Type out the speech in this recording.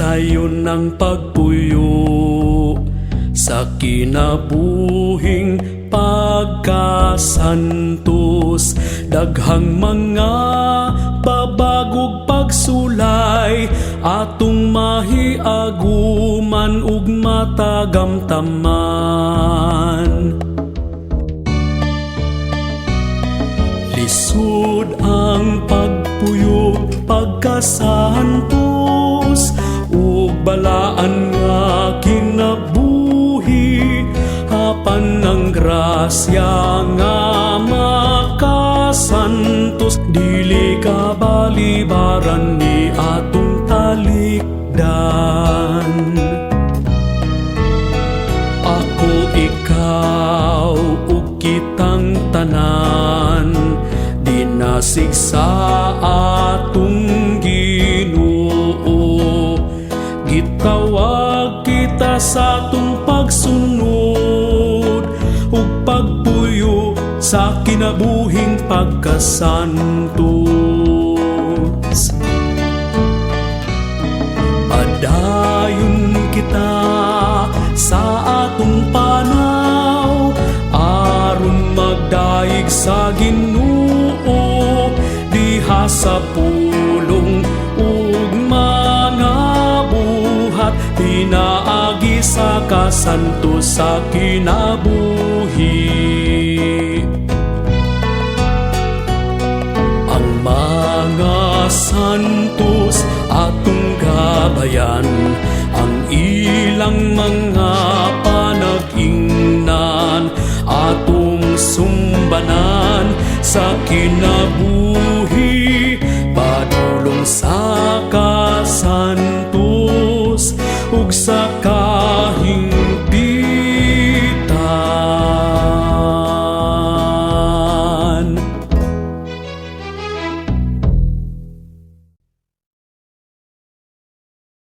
sayon ng pagpuyo sa kinabuhing pagkasantos. Daghang mga babagog pagsulay atong mahiaguman ug matagamtaman. Lisod ang pagpuyo pagkasantos ug balaan nga kinabuhi hapan ng grasya nga makasantos. Dili ka balibaran ni atong talikdan. Ako, ikaw ug kitang tanan dinasig sa atong Ginoo. Gitawag kita sa atong pagsunod ug pagpuyo sa kinabuhing pagkasantos. Padayon kita sa atong panaw aron magdaig sa Ginoo diha sa pulong ug mga buhat pinaagi sa kasantos sa kinabuhi. Ang mga santos atong gabayan, ang ilang mga panag-ingnan atong sumbanan sa kinabuhi. Padulong sa kasantos ug sa